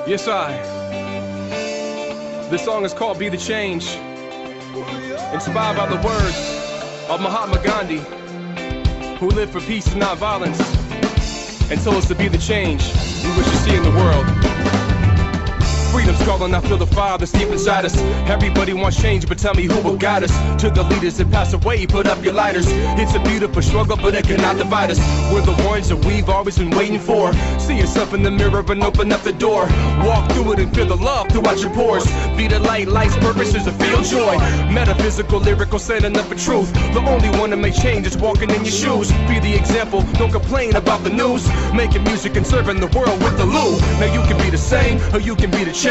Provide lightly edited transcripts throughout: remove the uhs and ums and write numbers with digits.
Yes, This song is called Be the Change, inspired by the words of Mahatma Gandhi, who lived for peace and not violence, and told us to be the change we wish to see in the world. Freedom's calling, I feel the fire that's deep inside us. Everybody wants change, but tell me who will guide us. To the leaders that pass away, put up your lighters. It's a beautiful struggle, but it cannot divide us. We're the ones that we've always been waiting for. See yourself in the mirror and open up the door. Walk through it and feel the love throughout your pores. Be the light, life's purpose is to feel joy. Metaphysical, lyrical, standing up for truth. The only one that makes change is walking in your shoes. Be the example, don't complain about the news. Making music and serving the world with the loo. Now you can be the same, or you can be the change.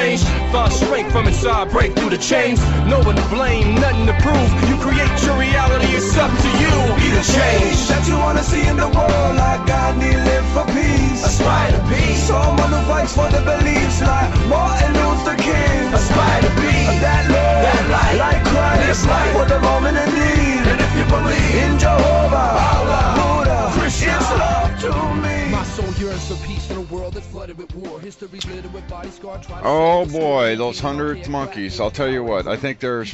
Find strength from inside, break through the chains. No one to blame, nothing to prove. You create your reality, it's up to you. Be the change that you wanna see in the world. Like Gandhi live for peace, aspire to peace. Someone who fights for the beliefs like Martin Luther King. Aspire to be that Lord, that light, like Christ, life for the moment in need. And if you believe in Jehovah, Allah, Buddha, Krishna, it's love to me. My soul yearns for peace in a world that's flooded with war. History littered with body scar. Oh boy, those 100th monkeys. I'll tell you what, I think we're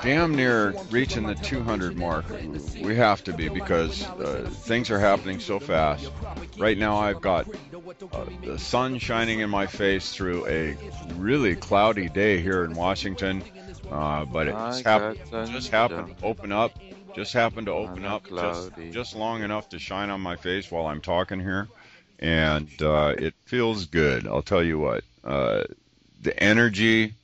damn near reaching the 200 mark. We have to be, because things are happening so fast. Right now I've got the sun shining in my face through a really cloudy day here in Washington, but it just happened to open up. Just happened to open up just long enough to shine on my face while I'm talking here. And it feels good. I'll tell you what, the energy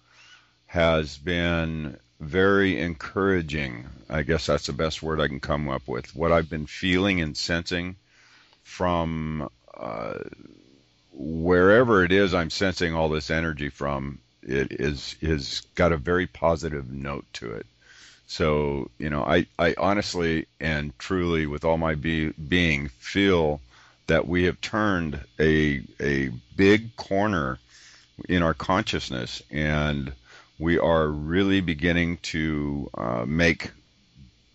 has been very encouraging. I guess that's the best word I can come up with. What I've been feeling and sensing from wherever it is I'm sensing all this energy from, it is got a very positive note to it. So, you know, I honestly and truly with all my being feel that we have turned a big corner in our consciousness, and we are really beginning to make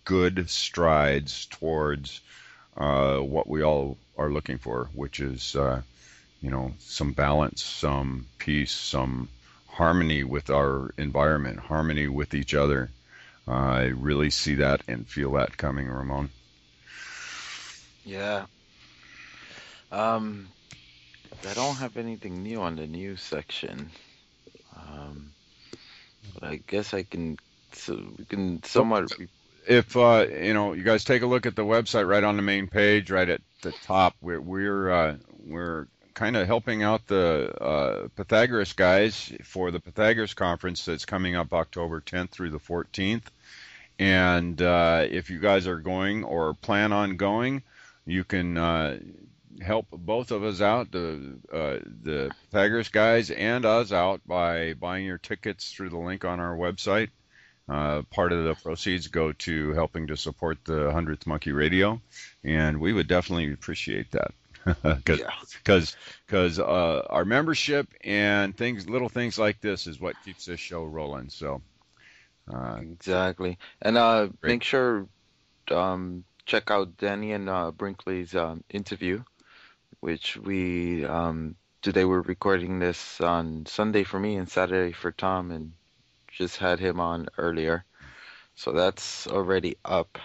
good strides towards what we all are looking for, which is, you know, some balance, some peace, some harmony with our environment, harmony with each other. I really see that and feel that coming, Ramon. Yeah. I don't have anything new on the news section, but I guess we can somewhat. If you know, you guys take a look at the website right on the main page, right at the top. We're kind of helping out the Pythagoras guys for the Pythagoras conference that's coming up October 10th through the 14th. And if you guys are going or plan on going, you can help both of us out, the Pythagoras guys and us out, by buying your tickets through the link on our website. Part of the proceeds go to helping to support the 100th Monkey Radio, and we would definitely appreciate that. Because our membership and little things like this is what keeps this show rolling. So exactly, and make sure check out Danny and Brinkley's interview, which we today we're recording this on Sunday for me and Saturday for Tom, and just had him on earlier, so that's already up.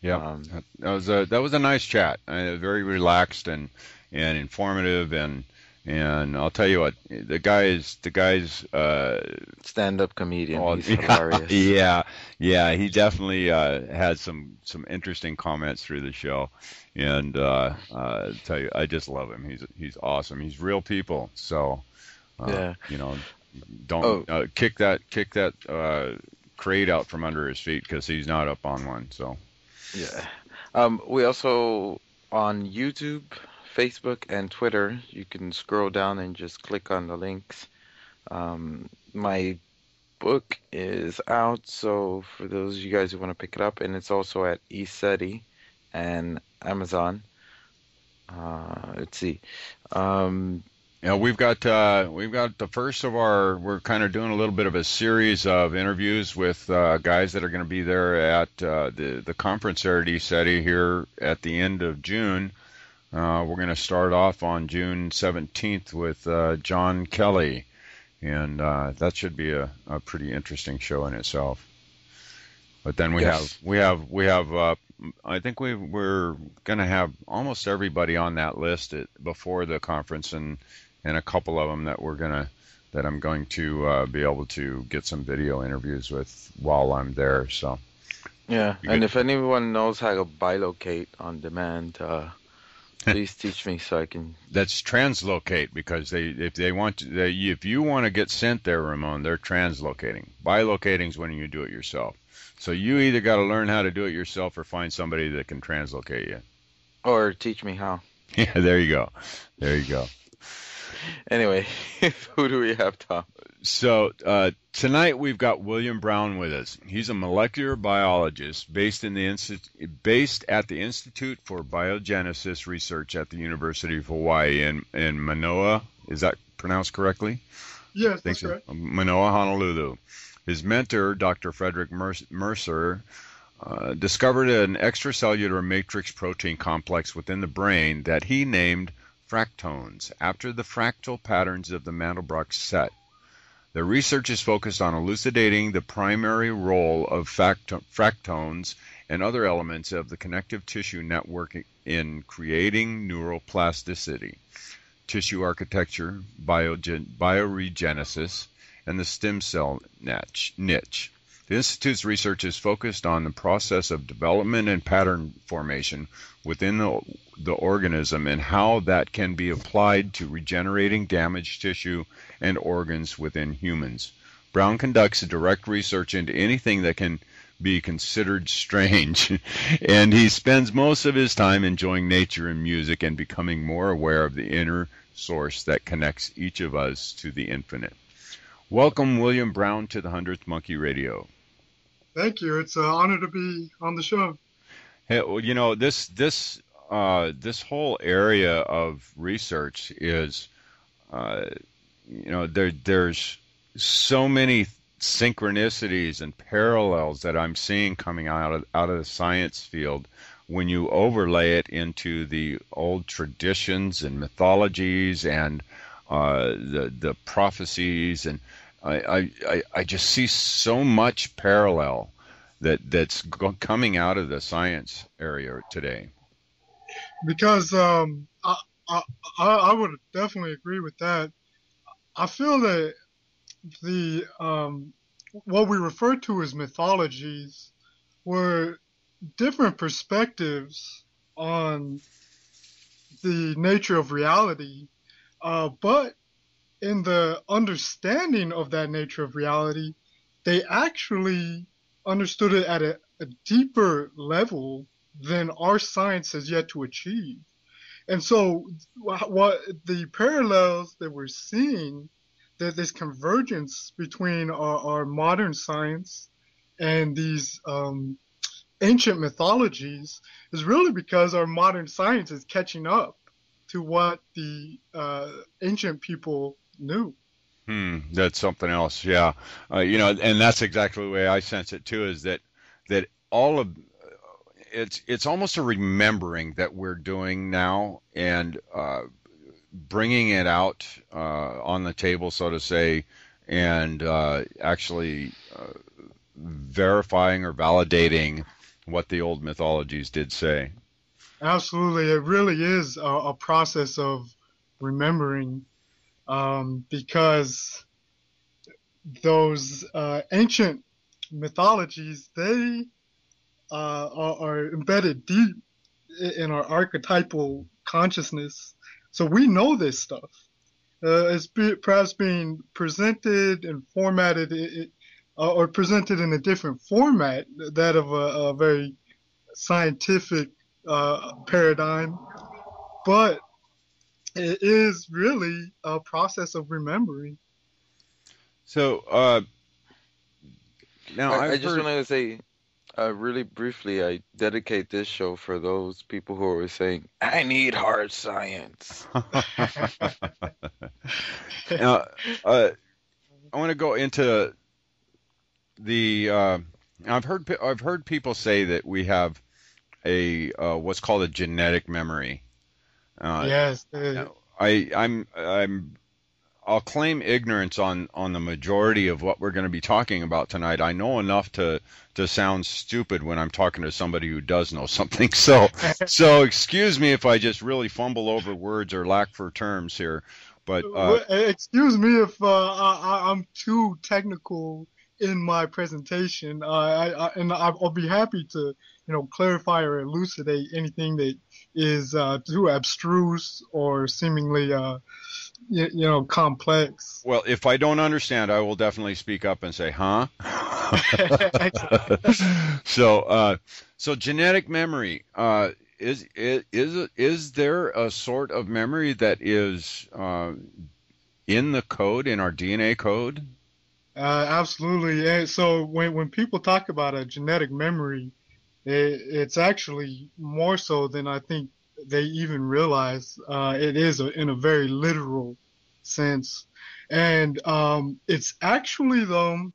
Yeah, that was a nice chat. Very relaxed and informative, and I'll tell you what, the guy's stand-up comedian. He's hilarious. Yeah, he definitely had some interesting comments through the show, and I tell you, I just love him. He's awesome. He's real people. So you know, don't kick that crate out from under his feet, because he's not up on one. So. Yeah. We also on YouTube, Facebook, and Twitter. You can scroll down and just click on the links. My book is out, so for those of you guys who want to pick it up, and it's also at ECETI and Amazon. Let's see. Um, Yeah, we've got the first of our. We're kind of doing a little bit of a series of interviews with guys that are going to be there at the conference area SETI here at the end of June. We're going to start off on June 17th with John Kelly, and that should be a pretty interesting show in itself. But then yes. we have I think we're going to have almost everybody on that list before the conference, and a couple of them that I'm going to be able to get some video interviews with while I'm there. So Yeah, and if anyone knows how to bilocate on demand, please teach me so I can. That's translocate, because if you want to get sent there, Ramon, they're translocating. Bilocating is when you do it yourself. So you either got to learn how to do it yourself or find somebody that can translocate you. Or teach me how. Yeah, there you go. There you go. Anyway, who do we have, Tom? So tonight we've got William Brown with us. He's a molecular biologist based at the Institute for Bioregenesis Research at the University of Hawaii in Manoa. Is that pronounced correctly? Yes, that's so. correct. Manoa, Honolulu. His mentor, Dr. Frederic Mercier, discovered an extracellular matrix protein complex within the brain that he named fractones, after the fractal patterns of the Mandelbrot set. The research is focused on elucidating the primary role of fractones and other elements of the connective tissue network in creating neuroplasticity, tissue architecture, bioregenesis, and the stem cell niche. The Institute's research is focused on the process of development and pattern formation within the organism and how that can be applied to regenerating damaged tissue and organs within humans. Brown conducts direct research into anything that can be considered strange, and he spends most of his time enjoying nature and music and becoming more aware of the inner source that connects each of us to the infinite. Welcome, William Brown, to the 100th Monkey Radio. Thank you. It's an honor to be on the show. Hey, well, you know, this whole area of research is, there's so many synchronicities and parallels that I'm seeing coming out of the science field when you overlay it into the old traditions and mythologies and the prophecies, and I just see so much parallel that's coming out of the science area today. Because I would definitely agree with that. I feel that the what we refer to as mythologies were different perspectives on the nature of reality, but in the understanding of that nature of reality, they actually understood it at a deeper level than our science has yet to achieve. And so what the parallels that we're seeing, that this convergence between our modern science and these ancient mythologies, is really because our modern science is catching up to what the ancient people knew. That's something else. Yeah. And that's exactly the way I sense it too, is that all of it's almost a remembering that we're doing now, and bringing it out on the table, so to say, and actually verifying or validating what the old mythologies did say. Absolutely. It really is a process of remembering, because those ancient mythologies, they are embedded deep in our archetypal consciousness. So we know this stuff. It's perhaps being presented and formatted or presented in a different format, that of a very scientific paradigm. But it is really a process of remembering. So now I just wanted to say, Really briefly, I dedicate this show for those people who are saying, I need hard science. Now, I want to go into the. I've heard people say that we have a what's called a genetic memory. Yes. I'll claim ignorance on the majority of what we're going to be talking about tonight. I know enough to sound stupid when I'm talking to somebody who does know something. So excuse me if I just really fumble over words or lack for terms here. But excuse me if I'm too technical in my presentation. I'll be happy to clarify or elucidate anything that is too abstruse or seemingly complex. Well, if I don't understand, I will definitely speak up and say, "Huh?" So genetic memory is there a sort of memory that is in the code, in our DNA code? Absolutely. And so when people talk about a genetic memory, it's actually more so than I think they even realize. It is in a very literal sense. And it's actually, though,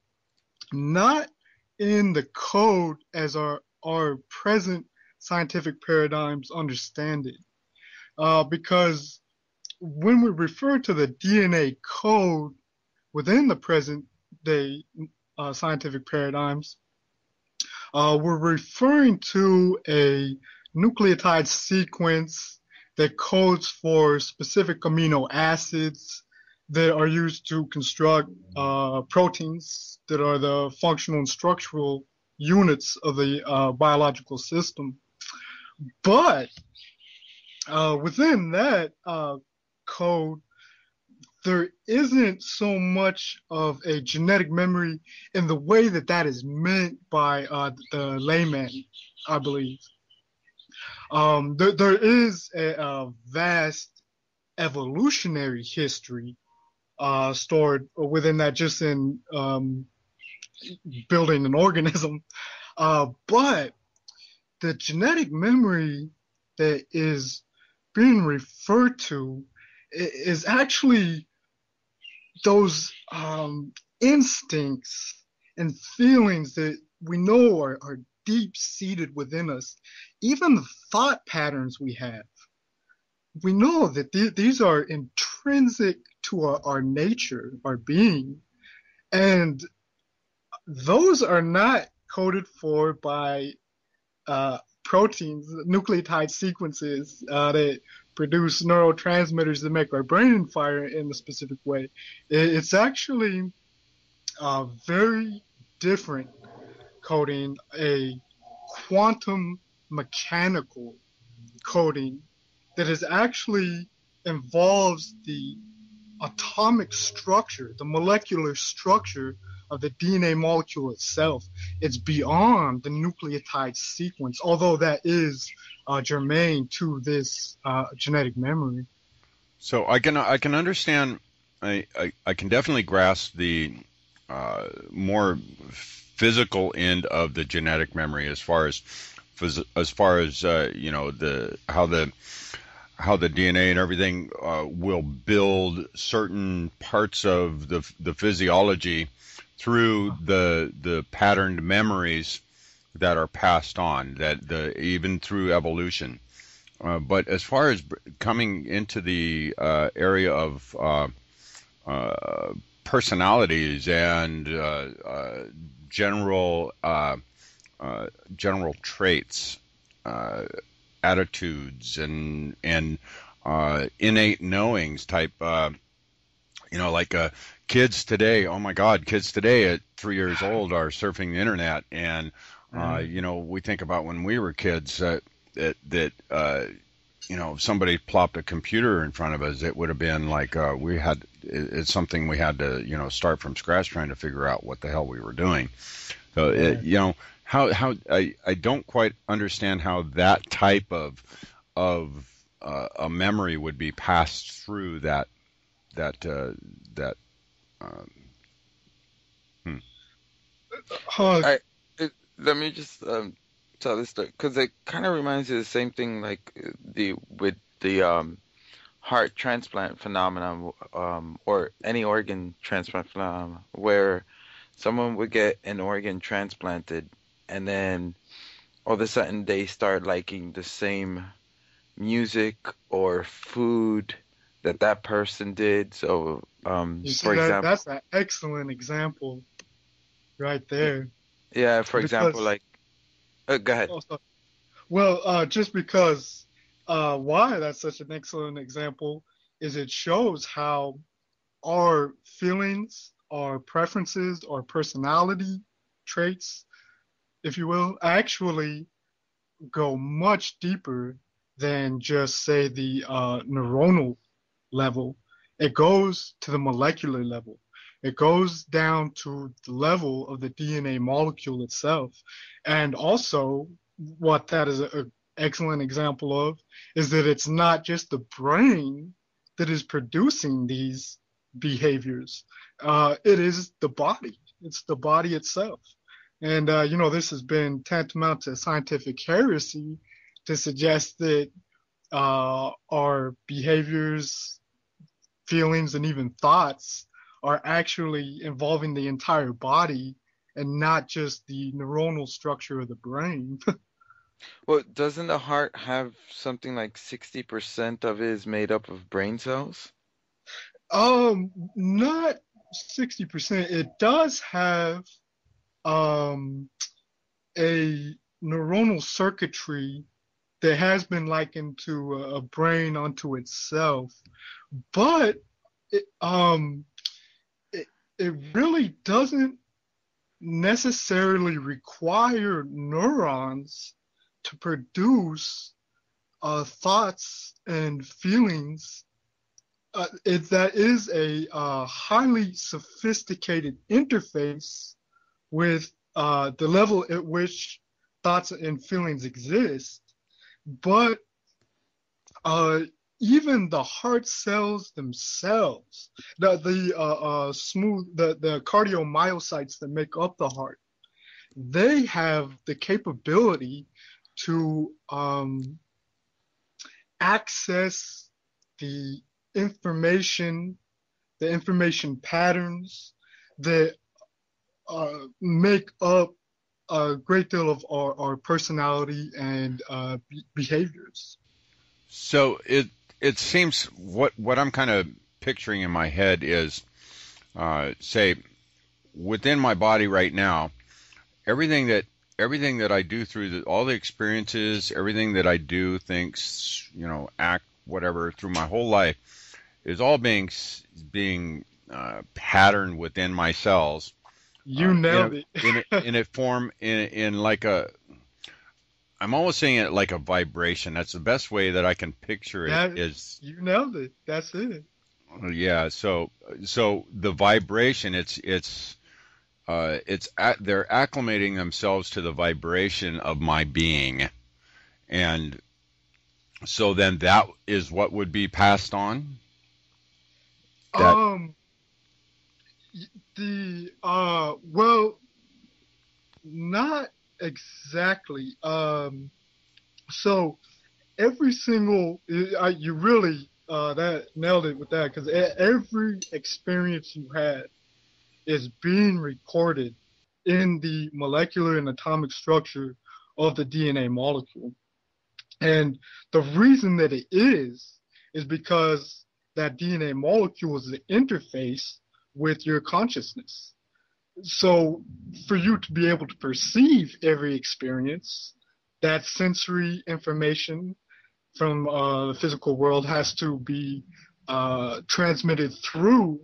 not in the code as our present scientific paradigms understand it. Because when we refer to the DNA code within the present day scientific paradigms, we're referring to a nucleotide sequence that codes for specific amino acids that are used to construct proteins that are the functional and structural units of the biological system. But within that code, there isn't so much of a genetic memory in the way that is meant by the layman, I believe. There is a vast evolutionary history stored within that, just in building an organism. But the genetic memory that is being referred to is actually those instincts and feelings that we know are deep-seated within us. Even the thought patterns we have, we know that these are intrinsic to our nature, our being, and those are not coded for by proteins, nucleotide sequences that produce neurotransmitters that make our brain fire in a specific way. It's actually very different coding, a quantum mechanical coding that is actually involves the atomic structure, the molecular structure of the DNA molecule itself. It's beyond the nucleotide sequence, although that is germane to this genetic memory. So I can understand. I can definitely grasp the more physical end of the genetic memory, as far as how the DNA and everything will build certain parts of the physiology through the patterned memories that are passed on, even through evolution. But as far as coming into the area of personalities and general traits, attitudes, and innate knowings type, like kids today. Oh my God, kids today at 3 years old are surfing the internet, and we think about when we were kids that if somebody plopped a computer in front of us, it would have been like it's something we had to start from scratch trying to figure out what the hell we were doing. So how I don't quite understand how that type of a memory would be passed through that. let me just tell this story because it kind of reminds you of the same thing like the with the heart transplant phenomenon or any organ transplant phenomenon where someone would get an organ transplanted and then all of a sudden they start liking the same music or food that that person did. So, You see for that example, that's an excellent example right there. yeah, for example, Because like, go ahead. also, well, just because why that's such an excellent example is it shows how our feelings, our preferences, our personality traits, if you will, actually go much deeper than just say the neuronal level. It goes to the molecular level. It goes down to the level of the DNA molecule itself. And also, what that is an excellent example of is that it's not just the brain that is producing these behaviors. It is the body. It's the body itself. And, this has been tantamount to scientific heresy to suggest that our behaviors, feelings, and even thoughts are actually involving the entire body and not just the neuronal structure of the brain. Well, doesn't the heart have something like 60% of it is made up of brain cells? Not 60%. It does have um, a neuronal circuitry that has been likened to a brain unto itself, but it, um, it, it really doesn't necessarily require neurons to produce thoughts and feelings. That is a highly sophisticated interface with the level at which thoughts and feelings exist. But uh, even the heart cells themselves, the cardiomyocytes that make up the heart, they have the capability to access the information, the information patterns that make up a great deal of our personality and behaviors. So it seems what I'm kind of picturing in my head is, say, within my body right now, everything that I do through all the experiences, everything that I do, thinks, act, whatever, through my whole life, is all being patterned within my cells. You nailed it. In a form in like a, I'm almost saying it like a vibration. That's the best way that I can picture it. Is You nailed it. That's it. yeah. So the vibration, they're acclimating themselves to the vibration of my being, and so then that is what would be passed on. That Um, well, not exactly. So every single, you really that nailed it with that because every experience you had is being recorded in the molecular and atomic structure of the DNA molecule. And the reason that it is because that DNA molecule is the interface with your consciousness. So for you to be able to perceive every experience, that sensory information from the physical world has to be transmitted through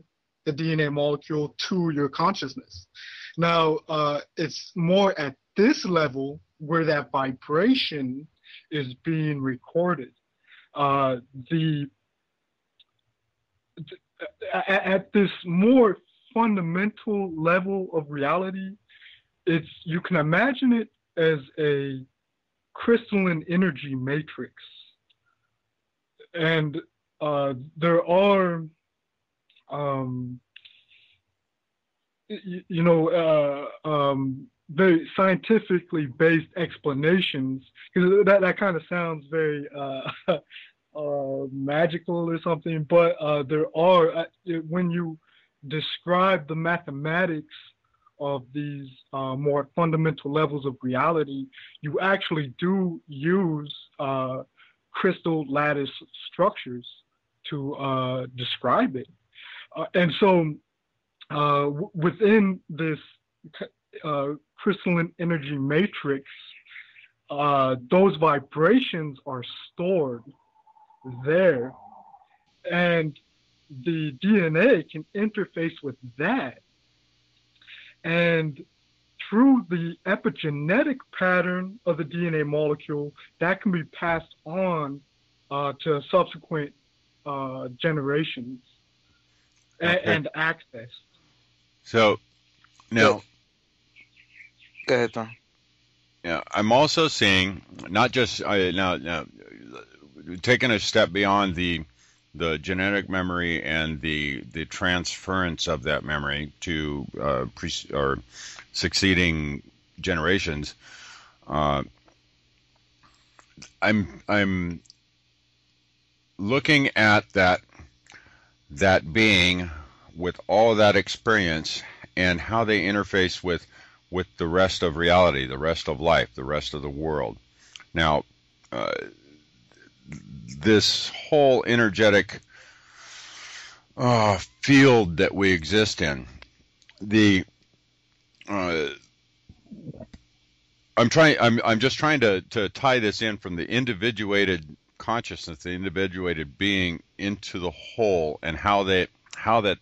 the DNA molecule to your consciousness. Now, it's more at this level where that vibration is being recorded. The At this more fundamental level of reality, you can imagine it as a crystalline energy matrix, and there are um, you know, very scientifically based explanations, because that kind of sounds very magical or something, but there are, when you describe the mathematics of these more fundamental levels of reality, you actually do use crystal lattice structures to describe it. And so within this crystalline energy matrix, those vibrations are stored there, and the DNA can interface with that. And through the epigenetic pattern of the DNA molecule, that can be passed on to subsequent generations and accessed. So now, go ahead, Tom. Yeah, I'm also seeing not just now taking a step beyond the genetic memory and the transference of that memory to or succeeding generations. I'm looking at that being with all that experience and how they interface with the rest of reality, the rest of life, the rest of the world. Now, this whole energetic field that we exist in, I'm just trying to tie this in from the individuated consciousness, the individuated being, into the whole, and how that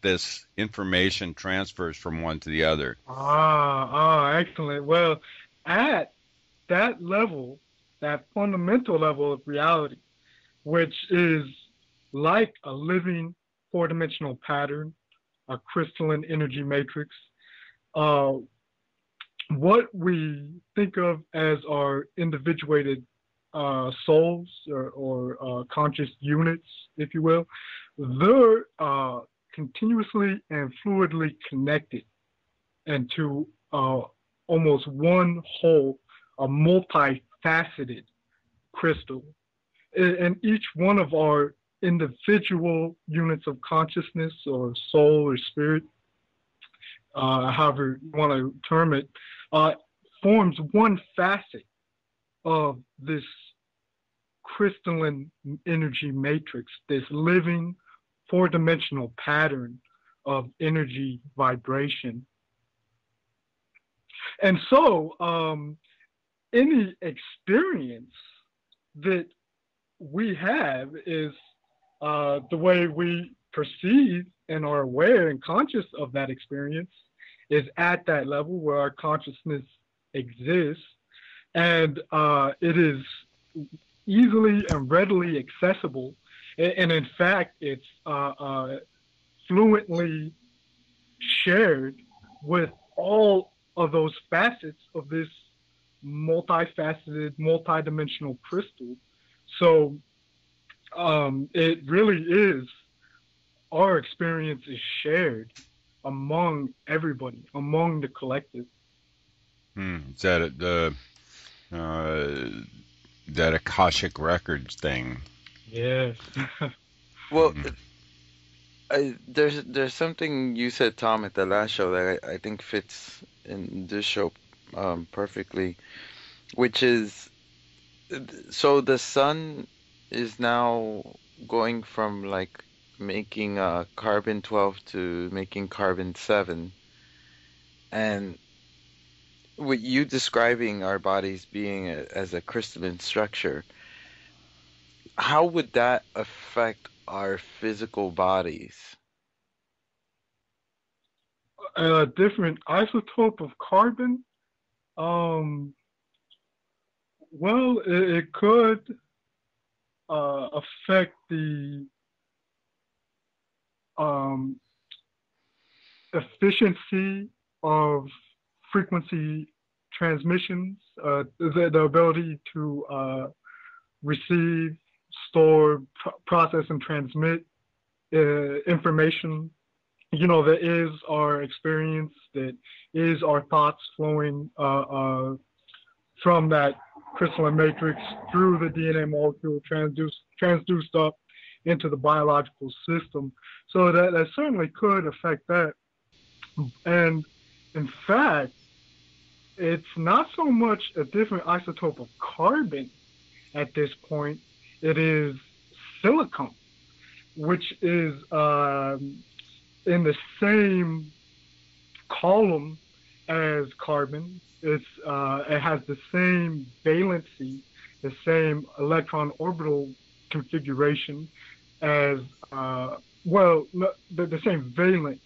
this information transfers from one to the other. Excellent. Well, at that level, that fundamental level of reality, which is like a living four-dimensional pattern, a crystalline energy matrix, what we think of as our individuated souls or conscious units, if you will, they're continuously and fluidly connected into almost one whole, a multifaceted crystal. And each one of our individual units of consciousness or soul or spirit, however you want to term it, forms one facet of this crystalline energy matrix, this living four-dimensional pattern of energy vibration. And so any experience that we have is the way we perceive and are aware and conscious of that experience is at that level where our consciousness exists, and it is easily and readily accessible, and in fact it's fluently shared with all of those facets of this multifaceted, multidimensional crystal. So it really is, our experience is shared among everybody, among the collective. Is that that Akashic Records thing? Yes. Well, there's something you said, Tom, at the last show that I think fits in this show perfectly, which is, so the sun is now going from like making carbon-12 to making carbon-7, and with you describing our bodies being as a crystalline structure, how would that affect our physical bodies? A different isotope of carbon? Well, it could affect the efficiency of frequency transmissions, the ability to receive, store, process, and transmit information that is our experience, that is our thoughts flowing from that crystalline matrix through the DNA molecule, transduced up into the biological system. So that certainly could affect that. And in fact, it's not so much a different isotope of carbon at this point. It is silicon, which is in the same column as carbon. It has the same valency, the same electron orbital configuration as the same valent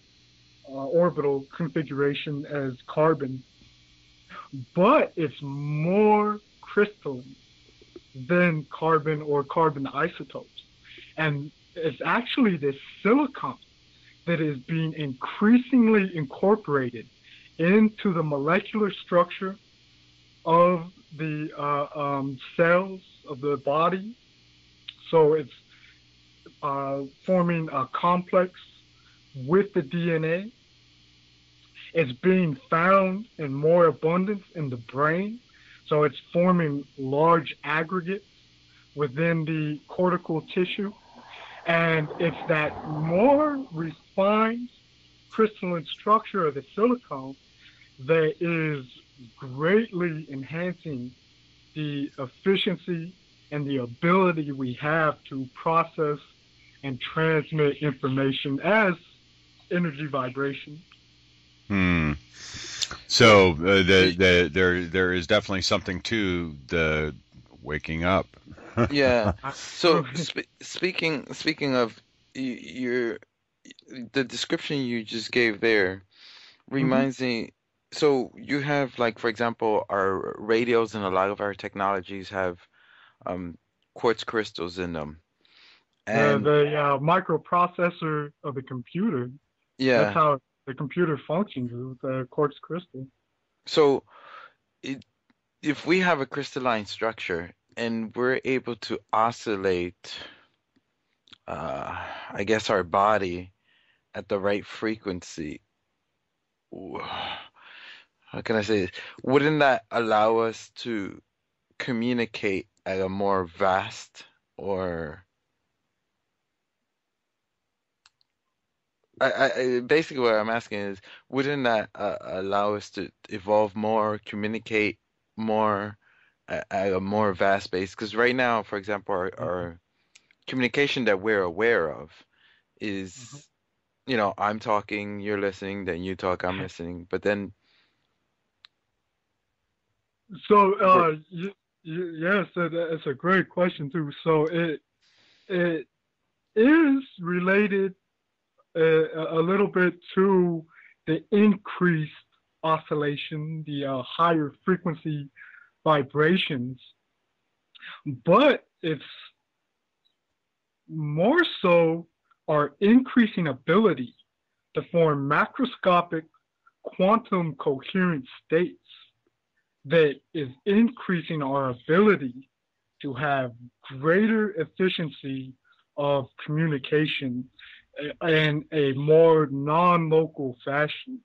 orbital configuration as carbon, but it's more crystalline than carbon or carbon isotopes. And it's actually this silicon that is being increasingly incorporated into the molecular structure of the cells of the body. So it's forming a complex with the DNA. It's being found in more abundance in the brain. So it's forming large aggregates within the cortical tissue. And it's that more refined crystalline structure of the silicon that is greatly enhancing the efficiency and the ability we have to process and transmit information as energy vibration. So there is definitely something to the waking up. Yeah. So speaking of the description you just gave there reminds me. So you have, like, for example, our radios and a lot of our technologies have quartz crystals in them, and the microprocessor of the computer. yeah, that's how the computer functions, with the quartz crystal. So if we have a crystalline structure and we're able to oscillate, I guess, our body at the right frequency, how can I say this? Wouldn't that allow us to communicate at a more vast, or basically what I'm asking is, wouldn't that allow us to evolve more, communicate more at a more vast base? Because right now, for example, our communication that we're aware of is, I'm talking, you're listening, then you talk, I'm listening, but then. So yes, that's a great question too. So it is related a little bit to the increased oscillation, the higher frequency vibrations, but it's more so our increasing ability to form macroscopic quantum coherent states that is increasing our ability to have greater efficiency of communication in a more non-local fashion,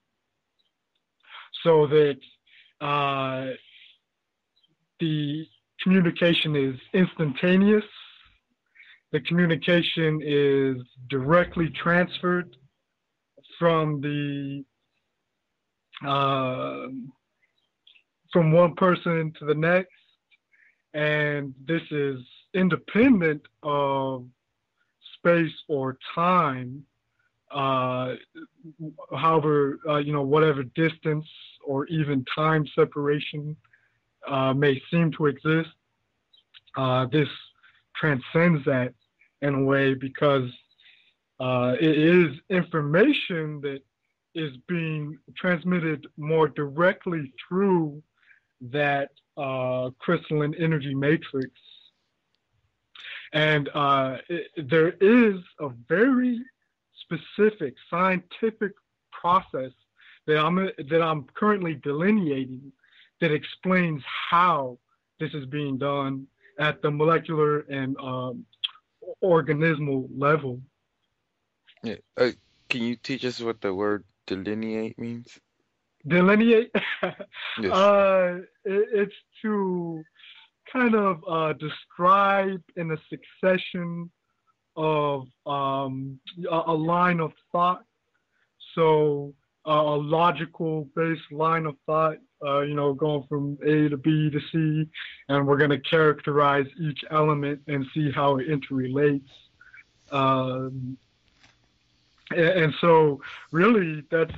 so that the communication is instantaneous, the communication is directly transferred from from one person to the next, and this is independent of space or time, however, whatever distance or even time separation may seem to exist. This transcends that in a way, because it is information that is being transmitted more directly through that crystalline energy matrix. And there is a very specific scientific process that I'm currently delineating that explains how this is being done at the molecular and organismal level. Yeah. Can you teach us what the word delineate means? Delineate? Yes. It's to kind of describe in a succession of a line of thought. So a logical based line of thought, going from A to B to C, and we're going to characterize each element and see how it interrelates. Um, and so, really, that's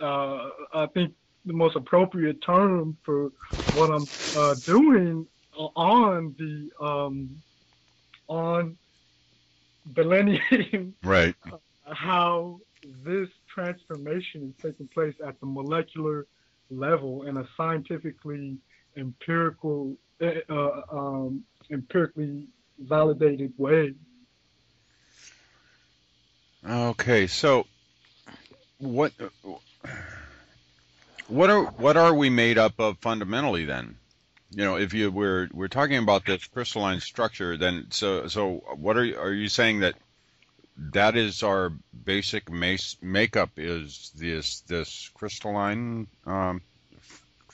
I think the most appropriate term for what I'm doing on the on delineating Right. how this transformation is taking place at the molecular level in a scientifically empirical, empirically validated way. Okay. So what what are we made up of fundamentally then? If we're talking about this crystalline structure, then so what are you saying that is our basic makeup is this crystalline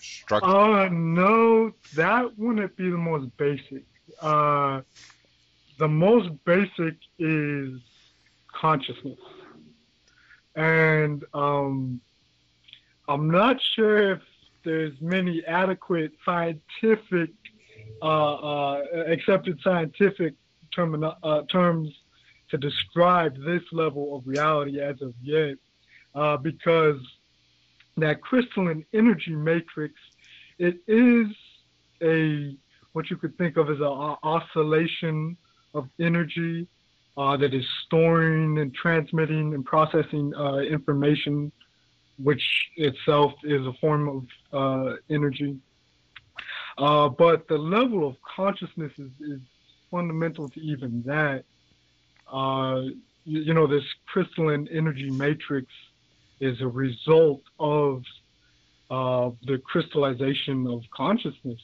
structure? No, that wouldn't be the most basic. The most basic is consciousness. And I'm not sure if there's many adequate scientific, accepted scientific terms to describe this level of reality as of yet, because that crystalline energy matrix, it is what you could think of as an oscillation of energy that is storing and transmitting and processing information, which itself is a form of energy. But the level of consciousness is fundamental to even that. This crystalline energy matrix is a result of the crystallization of consciousness.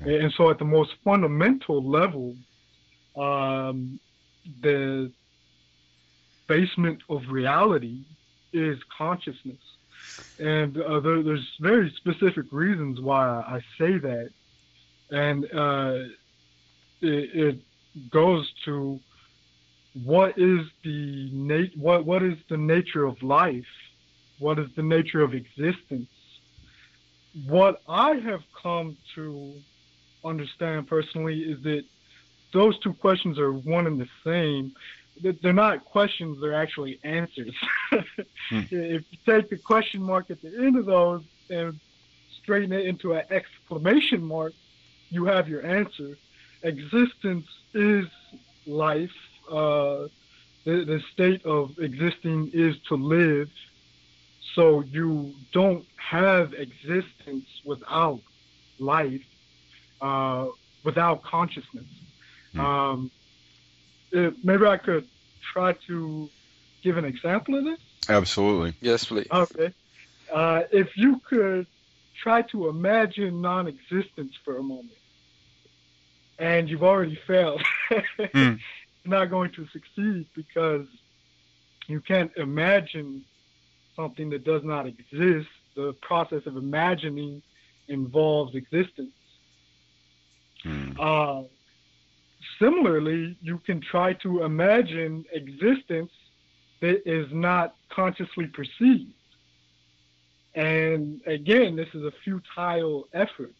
Okay. And so at the most fundamental level, the basement of reality is consciousness. And there's very specific reasons why I say that. And it goes to what is the nature of life? What is the nature of existence? What I have come to understand personally is that those two questions are one and the same. They're not questions, they're actually answers. If you take the question mark at the end of those and straighten it into an exclamation mark, you have your answer. Existence is life. The state of existing is to live. So you don't have existence without life, without consciousness. Maybe I could try to give an example of this. Absolutely. Yes, please. Okay. If you could try to imagine non-existence for a moment, and you've already failed, you're not going to succeed because you can't imagine something that does not exist. The process of imagining involves existence. Similarly, you can try to imagine existence that is not consciously perceived. And again, this is a futile effort.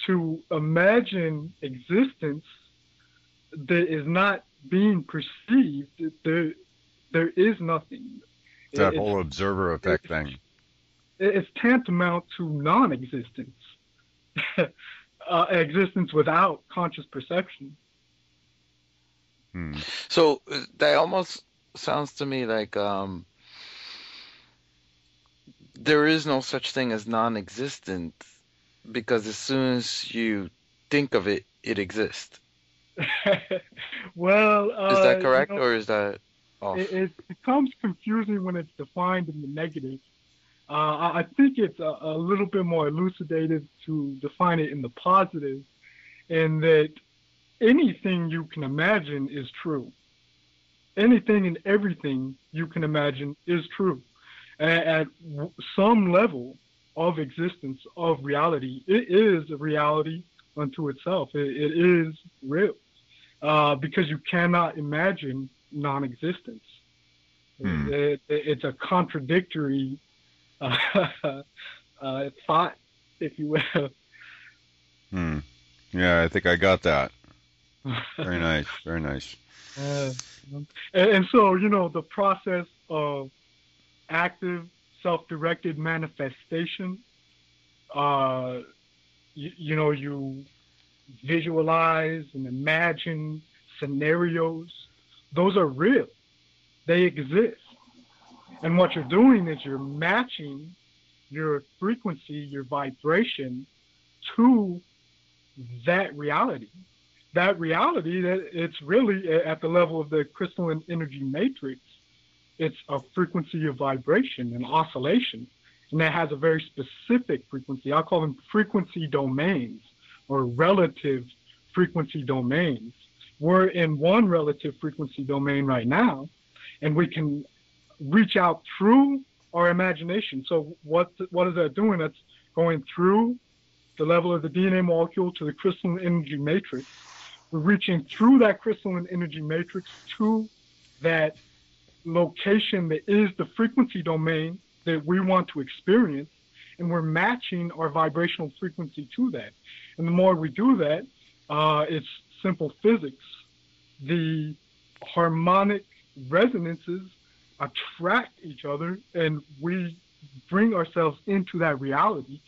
To imagine existence that is not being perceived, there is nothing. That whole observer effect thing. It's tantamount to non-existence. Existence without conscious perception. So that almost sounds to me like there is no such thing as non-existent, because as soon as you think of it, it exists. Well, is that correct, or is that off? It becomes confusing when it's defined in the negative. I think it's a little bit more elucidated to define it in the positive, in that anything you can imagine is true. anything and everything you can imagine is true. At some level of existence, of reality, it is a reality unto itself. It is real, because you cannot imagine non-existence. It's a contradictory thought, if you will. Yeah, I think I got that. Very nice, very nice. And so, the process of active self-directed manifestation, you visualize and imagine scenarios. Those are real. They exist. And what you're doing is you're matching your frequency, your vibration to that reality. That reality, that it's really at the level of the crystalline energy matrix. It's a frequency of vibration and oscillation, and that has a very specific frequency. I call them frequency domains or relative frequency domains. We're in one relative frequency domain right now, and we can reach out through our imagination. So what is that doing? That's going through the level of the DNA molecule to the crystalline energy matrix. We're reaching through that crystalline energy matrix to that location that is the frequency domain that we want to experience, and we're matching our vibrational frequency to that. And the more we do that, it's simple physics. The harmonic resonances attract each other, and we bring ourselves into that reality.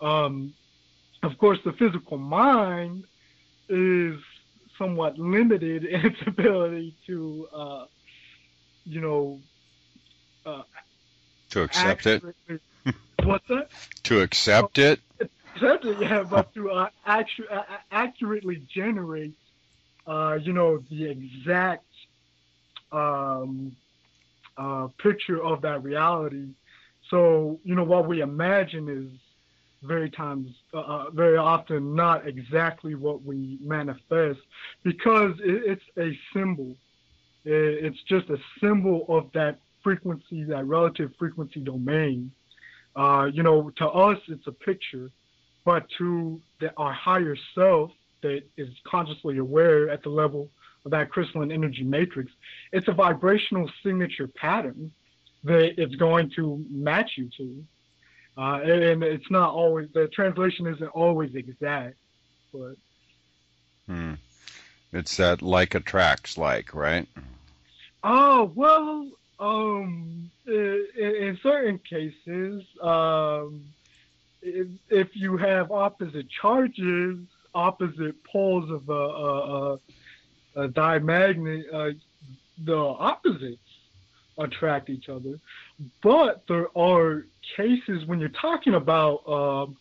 Of course, the physical mind is somewhat limited in its ability to, to accept it. What's that? To accept it. Accept it, yeah, but to accurately generate, the exact picture of that reality. So, what we imagine is very often not exactly what we manifest, because it's a symbol. It's just a symbol of that frequency, that relative frequency domain. To us, it's a picture, but to our higher self that is consciously aware at the level of that crystalline energy matrix, it's a vibrational signature pattern that it's going to match you to. And it's not always, the translation isn't always exact, but. It's that like attracts like, right? Oh, well, in certain cases, if you have opposite charges, opposite poles of a diamagnet, the opposites attract each other. But there are cases when you're talking about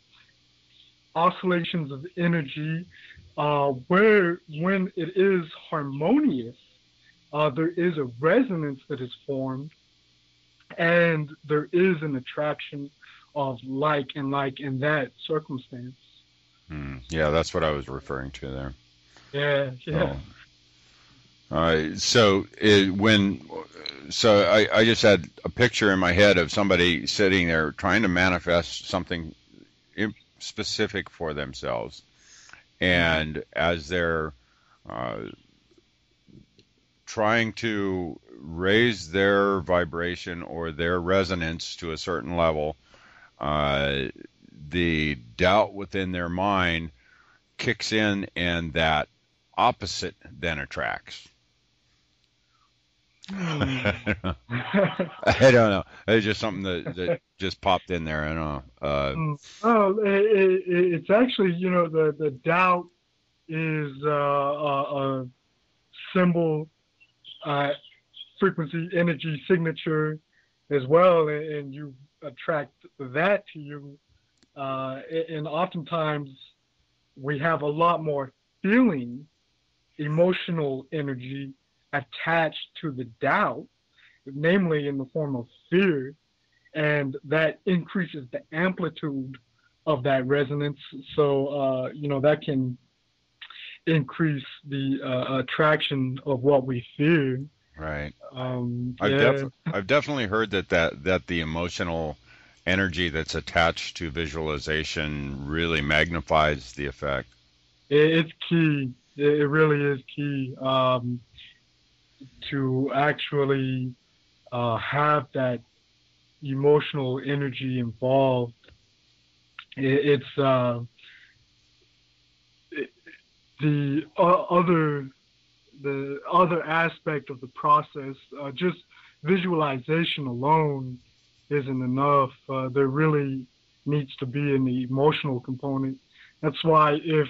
oscillations of energy, where when it is harmonious, there is a resonance that is formed, and there is an attraction of like in that circumstance. Yeah, that's what I was referring to there. Yeah. So I just had a picture in my head of somebody sitting there trying to manifest something specific for themselves, and as they're trying to raise their vibration or their resonance to a certain level, the doubt within their mind kicks in, and that opposite then attracts. I don't know. It's just something that just popped in there. I don't know. It's actually, the doubt is a symbol, frequency, energy signature as well, and you attract that to you. And oftentimes we have a lot more feeling, emotional energy attached to the doubt, namely in the form of fear, and that increases the amplitude of that resonance. So, that can increase the attraction of what we fear. Right. Yeah. I've definitely heard that the emotional energy that's attached to visualization really magnifies the effect. It's key. It really is key to actually have that emotional energy involved. It's it, the other aspect of the process. Just visualization alone isn't enough. There really needs to be an emotional component. That's why if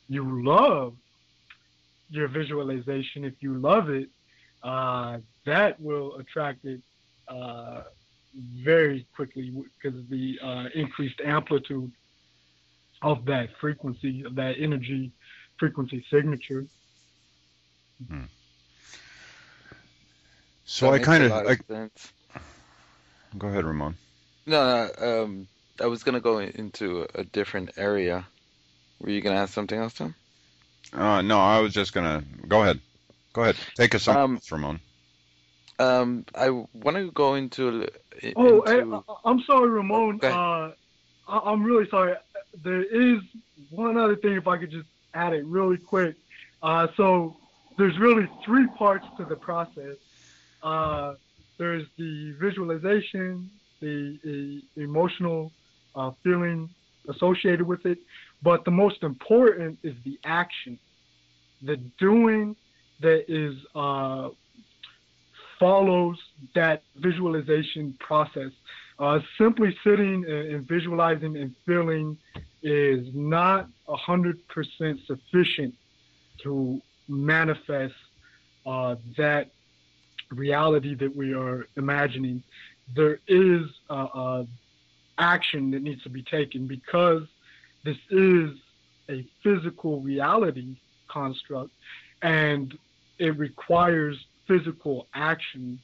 you love your visualization, if you love it, that will attract it uh, very quickly because of the increased amplitude of that frequency, of that energy frequency signature. Hmm. So That I makes kind a of lot of sense. go ahead, Ramon. No, no, I was gonna go into a different area. Were you gonna ask something else, Tom? No, I was just gonna go ahead. Go ahead. Take us somewhere Um, else, Ramon. I want to go Oh, hey, into. I'm sorry, Oh, Ramon. go ahead. I'm really sorry. There is one other thing, if I could just add it really quick. So there's really three parts to the process. Uh, there's the visualization, the emotional feeling associated with it, but the most important is the action, the doing that is follows that visualization process. Simply sitting and visualizing and feeling is not 100% sufficient to manifest that reality that we are imagining. There is action that needs to be taken because this is a physical reality construct and it requires physical action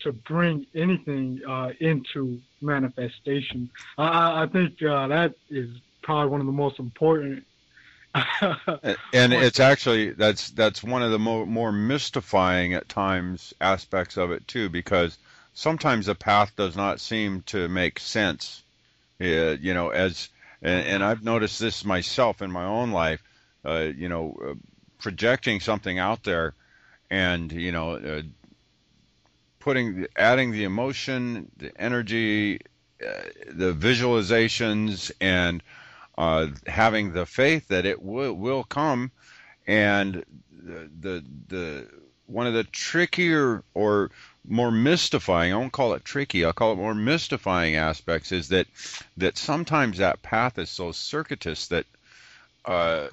to bring anything into manifestation. I think that is probably one of the most important And points. it's actually that's one of the more mystifying at times aspects of it too, because sometimes the path does not seem to make sense. You know, and I've noticed this myself in my own life. Projecting something out there, and adding the emotion, the energy, the visualizations, and having the faith that it will come. And the one of the trickier or more mystifying, I won't call it tricky, I'll call it more mystifying aspects is that sometimes that path is so circuitous that uh,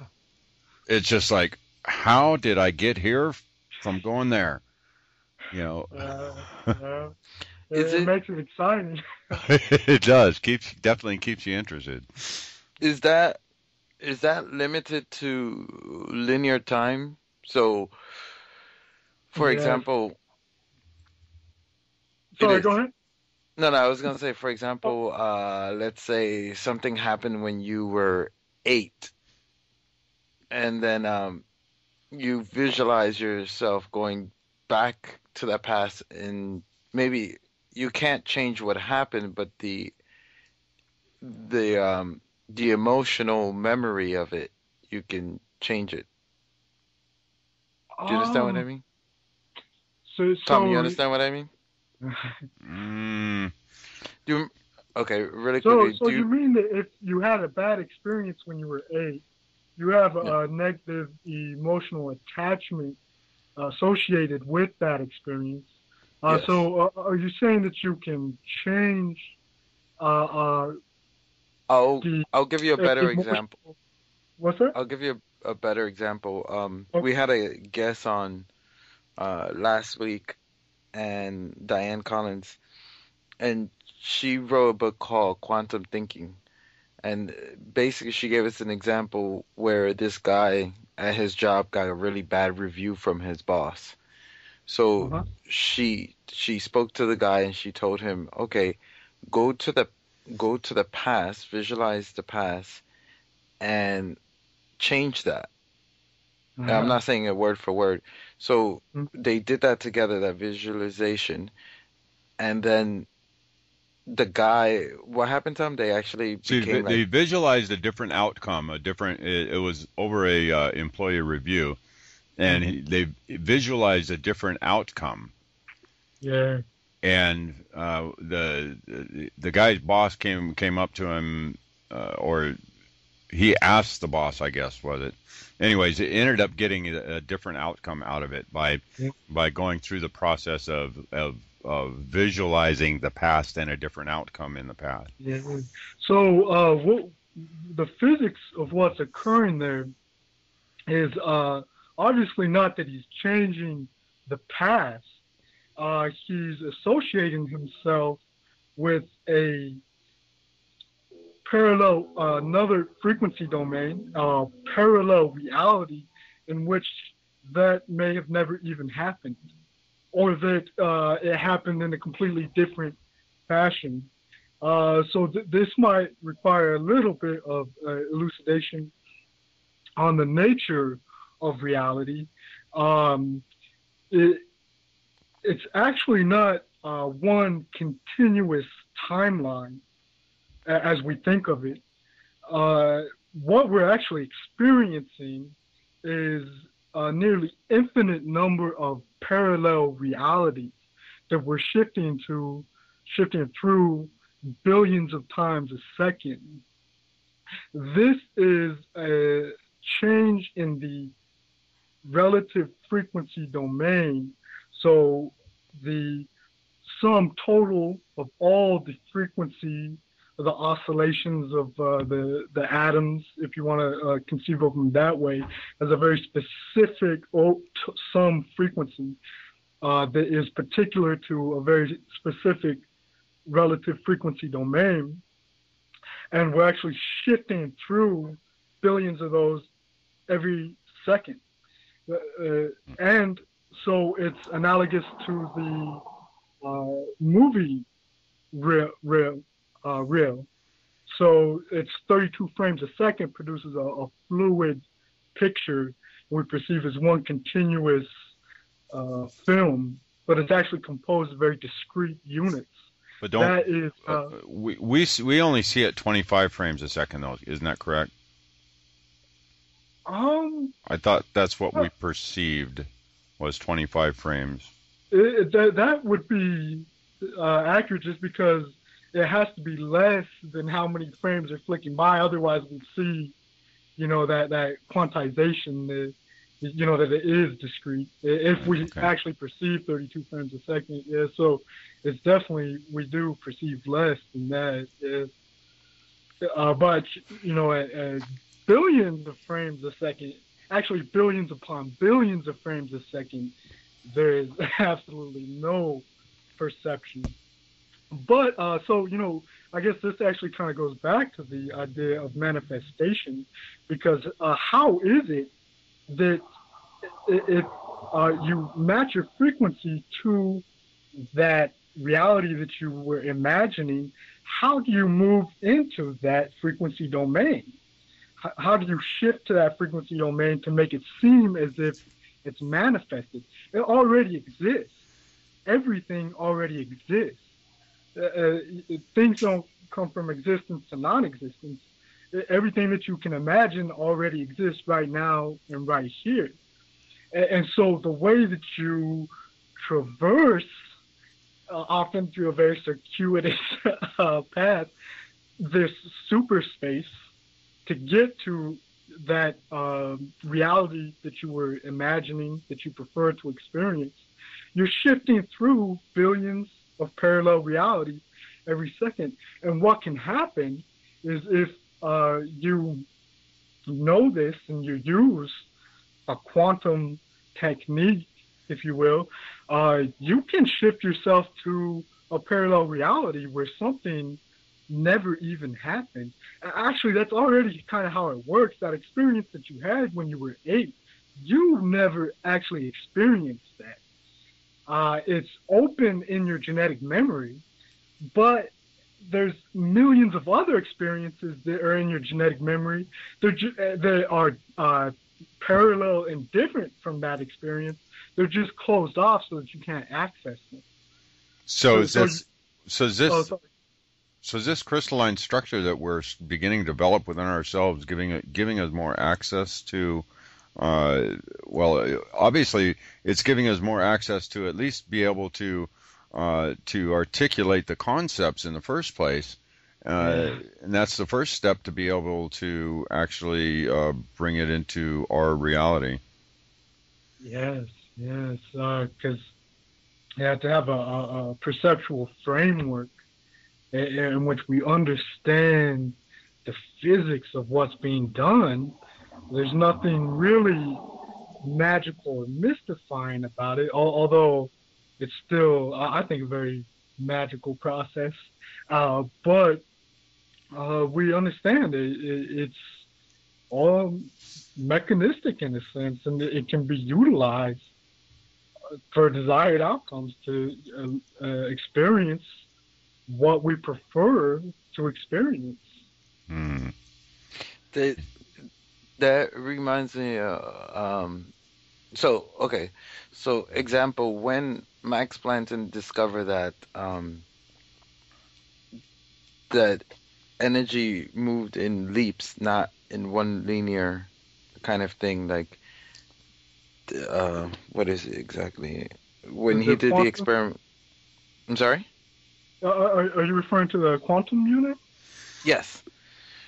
it's just like, how did I get here from going there? You know, Uh, Is it it makes it exciting. it does definitely keeps you interested. is that is that limited to linear time? So, for Yes. example, it Sorry, is. go ahead. No, no, I was gonna say, for Oh, example, let's say something happened when you were 8, and then you visualize yourself going back to that past, and maybe you can't change what happened, but the emotional memory of it, you can change it. Do you understand what I oh, mean? so Tom, you so understand what I mean? Mm, Do you, okay, really so quickly, so you mean that if you had a bad experience when you were 8, you have no, a negative emotional attachment associated with that experience. yes. Are you saying that you can change uh, uh, I'll the I'll give you a better example. emotional? What's that? I'll give you a better example. Okay. We had a guest on last week, and Diane Collins, and she wrote a book called Quantum Thinking. And basically, she gave us an example where this guy at his job got a really bad review from his boss. So Uh-huh. she spoke to the guy and she told him, okay, go to the go to the past, visualize the past, and change that. I'm not saying it word for word. So Mhm. they did that together, that visualization, and then the guy, what happened to him? They actually See, became they like, visualized a different outcome, a different. It was over a employee review, and Mhm. they visualized a different outcome. Yeah. And the guy's boss came up to him, or he asked the boss, I guess, was it? Anyways, it ended up getting a different outcome out of it by going through the process of visualizing the past and a different outcome in the past. Yeah. So, what the physics of what's occurring there is obviously not that he's changing the past. He's associating himself with a parallel, another frequency domain, parallel reality in which that may have never even happened, or that it happened in a completely different fashion. So this might require a little bit of elucidation on the nature of reality. Um, it, it's actually not one continuous timeline as we think of it. Uh, what we're actually experiencing is a nearly infinite number of parallel realities that we're shifting through billions of times a second. This is a change in the relative frequency domain. So the sum total of all the frequency, the oscillations of the atoms, if you want to conceive of them that way, as a very specific sum frequency that is particular to a very specific relative frequency domain. And we're actually shifting through billions of those every second. And so it's analogous to the movie reel. So it's 32 frames a second produces a fluid picture we perceive as one continuous film, but it's actually composed of very discrete units. But That is, we only see it 25 frames a second though, isn't that correct? I thought that's what we perceived was 25 frames. that would be accurate just because it has to be less than how many frames are flicking by. Otherwise, we'd see, that quantization, that it is discrete. If we actually perceive 32 frames a second, yeah. So it's definitely, we do perceive less than that. Yeah. But at billions of frames a second, actually billions upon billions of frames a second, there is absolutely no perception. But so I guess this actually kind of goes back to the idea of manifestation, because how is it that if you match your frequency to that reality that you were imagining, how do you move into that frequency domain? How do you shift to that frequency domain to make it seem as if it's manifested? It already exists. Everything already exists. Things don't come from existence to non-existence. Everything that you can imagine already exists right now and right here. And so the way that you traverse, often through a very circuitous path, this super space to get to that reality that you were imagining, that you prefer to experience, you're shifting through billions of parallel realities every second. And what can happen is if you know this and you use a quantum technique, if you will, you can shift yourself to a parallel reality where something never even happened. Actually, that's already kind of how it works. That experience that you had when you were 8, you never actually experienced that. It's open in your genetic memory, but there's millions of other experiences that are in your genetic memory that are parallel and different from that experience. They're just closed off so that you can't access them. So is this sorry. so is this crystalline structure that we're beginning to develop within ourselves giving us more access to well, obviously it's giving us more access to at least be able to articulate the concepts in the first place. And that's the first step to be able to actually bring it into our reality. Yes, because you have to have a perceptual framework in which we understand the physics of what's being done. There's nothing really magical or mystifying about it, although it's still, I think, a very magical process. But we understand it's all mechanistic in a sense, and it can be utilized for desired outcomes to experience what we prefer to experience. Hmm. That reminds me. So example, when Max Planck discovered that that energy moved in leaps, not in one linear kind of thing. Like, what is it exactly? When he did the experiment. I'm sorry? Are you referring to the quantum unit? Yes.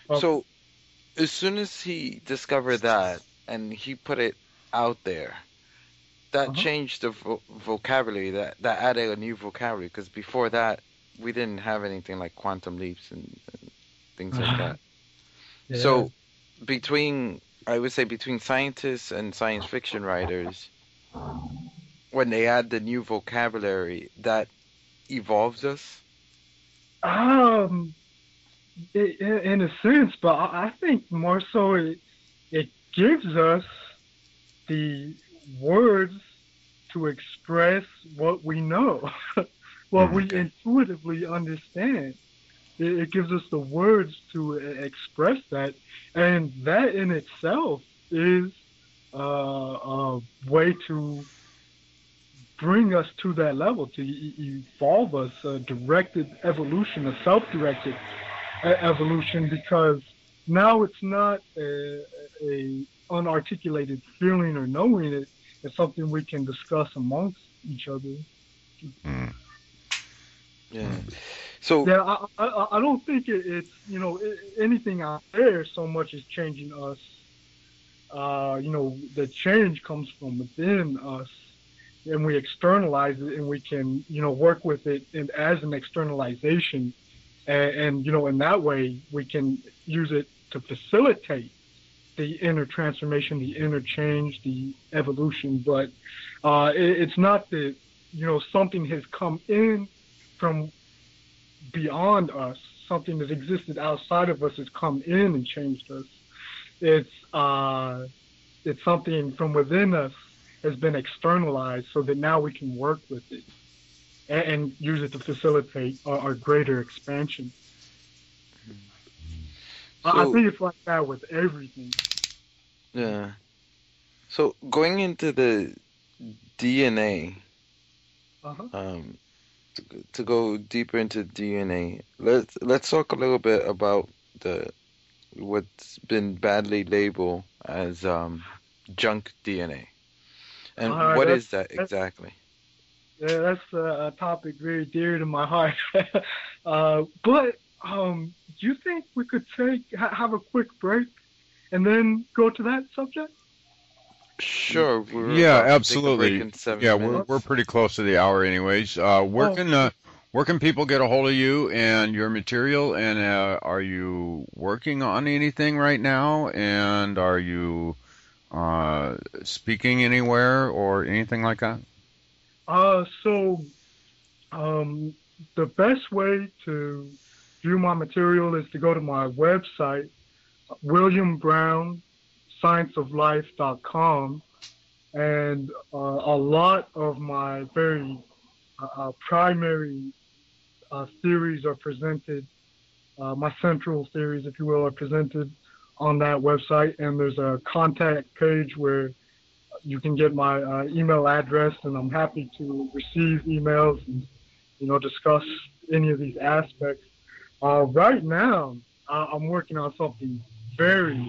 Okay. So, as soon as he discovered that and he put it out there, that changed the vocabulary. That added a new vocabulary, because before that, we didn't have anything like quantum leaps and things like that. Yeah. So, I would say between scientists and science fiction writers, when they add the new vocabulary, that evolves us. In a sense, but I think more so it gives us the words to express what we know, what we intuitively understand. It gives us the words to express that, and that in itself is a way to bring us to that level, to evolve us, a directed evolution, a self-directed evolution, because now it's not a unarticulated feeling or knowing it. It's something we can discuss amongst each other. Mm. Yeah. So yeah, I don't think it's anything out there so much is changing us. The change comes from within us, and we externalize it, and we can work with it as an externalization, and in that way we can use it to facilitate the inner transformation, the inner change, the evolution. But it's not that something has come in from beyond us, something that existed outside of us has come in and changed us. It's something from within us has been externalized, so that now we can work with it and use it to facilitate our greater expansion. I think it's like that with everything. Yeah. So going into the DNA, to go deeper into DNA, let's talk a little bit about what's been badly labeled as junk DNA, and what is that exactly? Yeah, that's a topic very dear to my heart. But do you think we could have a quick break and then go to that subject? Sure. Yeah, absolutely. In 7 yeah, minutes. we're pretty close to the hour, anyways. Where can people get a hold of you and your material? And are you working on anything right now? And are you speaking anywhere or anything like that? The best way to view my material is to go to my website, williambrown.scienceoflife.com, and a lot of my very primary theories are presented. My central theories, if you will, are presented on that website, and there's a contact page where you can get my email address, and I'm happy to receive emails and, discuss any of these aspects. Right now, I'm working on something very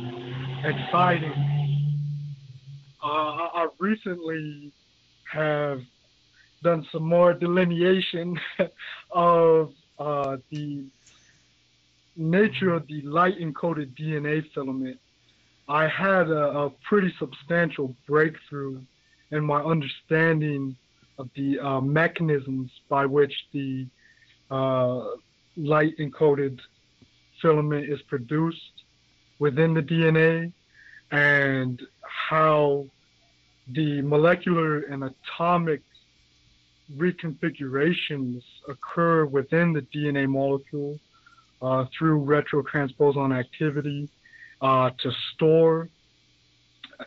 exciting. I recently have done some more delineation of the nature of the light-encoded DNA filament. I had a pretty substantial breakthrough in my understanding of the mechanisms by which the light-encoded filament is produced within the DNA, and how the molecular and atomic reconfigurations occur within the DNA molecule through retrotransposon activity to store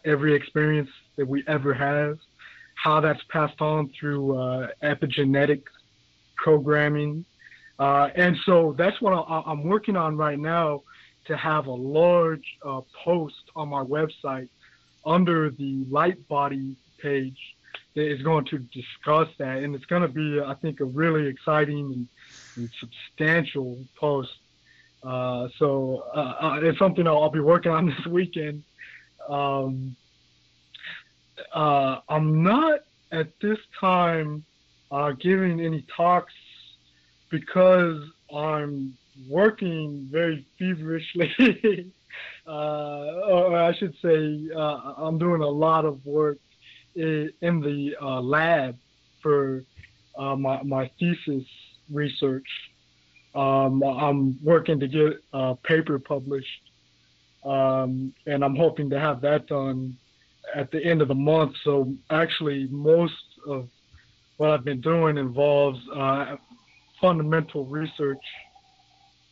every experience that we ever have, how that's passed on through epigenetic programming. And so that's what I'm working on right now, to have a large post on my website under the light body page that is going to discuss that. And it's going to be, I think, a really exciting and substantial post. So it's something I'll be working on this weekend. I'm not at this time giving any talks because I'm working very feverishly, or I should say I'm doing a lot of work in the lab for my thesis research. I'm working to get a paper published, and I'm hoping to have that done at the end of the month. So actually most of what I've been doing involves fundamental research,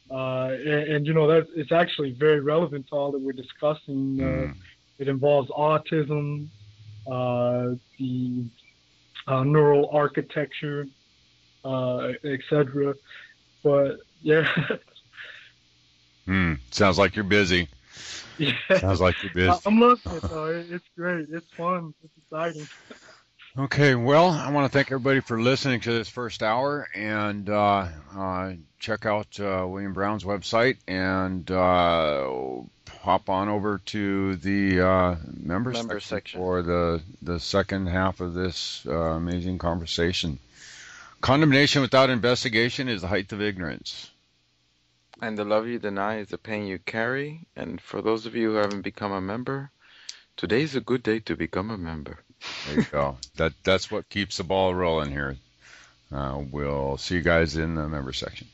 and that it's actually very relevant to all that we're discussing. It involves autism, the neural architecture, etc. But yeah. Sounds like you're busy. Yeah. Sounds like you're busy. I'm loving it though. It's great. It's fun. It's exciting. Okay, well, I want to thank everybody for listening to this first hour, and check out William Brown's website, and hop on over to the member section for the second half of this amazing conversation. Condemnation without investigation is the height of ignorance. And the love you deny is the pain you carry. And for those of you who haven't become a member, today's a good day to become a member. There you go. That's what keeps the ball rolling here. We'll see you guys in the member section.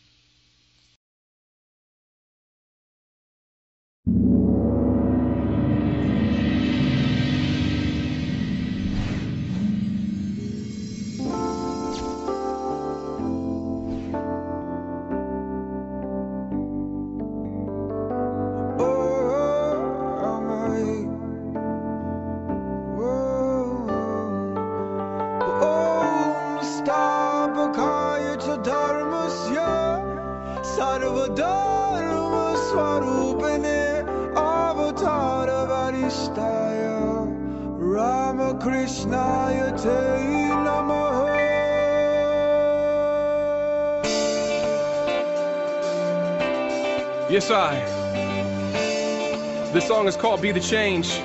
Yes, This song is called Be the Change,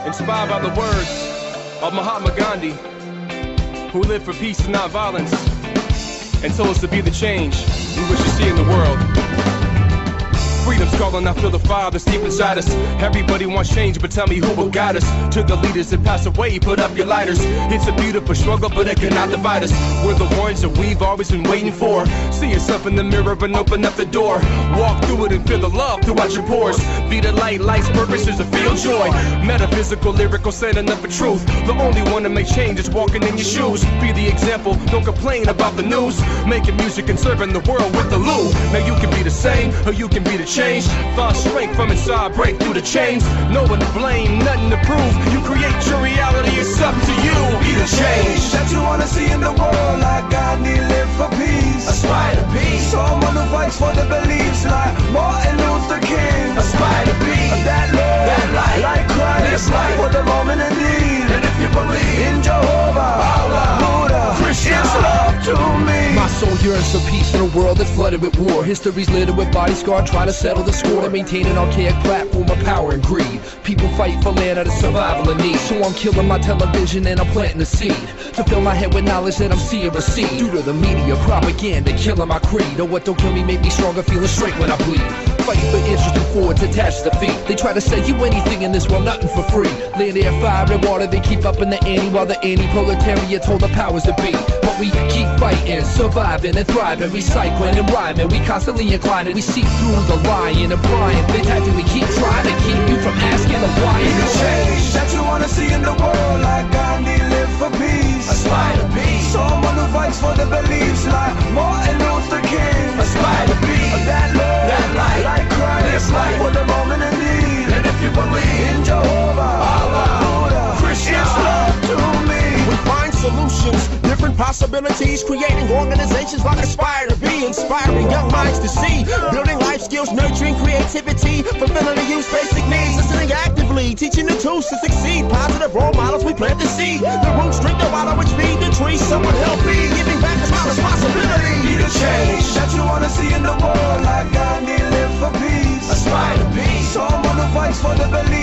inspired by the words of Mahatma Gandhi, who lived for peace and not violence, and told us to be the change we wish to see in the world. Freedom's calling, I feel the fire that's deep inside us. Everybody wants change, but tell me who will guide us. To the leaders that pass away, put up your lighters. It's a beautiful struggle, but it cannot divide us. We're the ones that we've always been waiting for. See yourself in the mirror and open up the door. Walk through it and feel the love throughout your pores. Be the light, life's purpose is to feel joy. Metaphysical, lyrical, standing up for truth. The only one to make change is walking in your shoes. Be the example, don't complain about the news. Making music and serving the world with the loo. Now you can be the same, or you can be the change. Find strength from inside, break through the chains. No one to blame, nothing to prove. You create your reality, it's up to you. Be the change that you wanna see in the world. Like Gandhi live for peace, aspire to peace. Someone who fights for the beliefs like Martin Luther King, aspire to soul yearns for peace in a world that's flooded with war. History's littered with body scar, trying to settle the score to maintain an archaic platform of power and greed. People fight for land out of survival and need. So I'm killing my television and I'm planting the seed to fill my head with knowledge that I'm seeing recede. Due to the media propaganda killing my creed. Or what don't kill me make me stronger, feeling straight when I bleed. Fighting for interest and forward to attach the feet. They try to say you anything in this world, nothing for free. Land, air, fire, and water, they keep up in the ante while the anti-proletariat hold the powers to be. But we keep fighting, surviving and thriving, recycling and rhyming. We constantly inclining, we see through the lying and prying. They tactically keep trying to keep you from asking the why. The change that you wanna see in the world, like Gandhi live for peace. Aspire to be someone who fights for the beliefs, like Martin Luther King. Aspire to be that love, that light, like Christ, light for the moment in need. And if you believe in Jehovah, Allah, Buddha, Krishna, it's love to me. We find solutions, different possibilities, creating organizations like Aspire to Be, inspiring young minds to see, building life skills, nurturing creativity, fulfilling the youth's basic needs, listening actively, teaching the tools to succeed, positive role models, we plant the seed, the roots drink the water which feed the tree, someone help me, giving back is my responsibility. Be the change that you wanna see in the world, like Gandhi live for peace. Aspire to be someone who fights for the belief.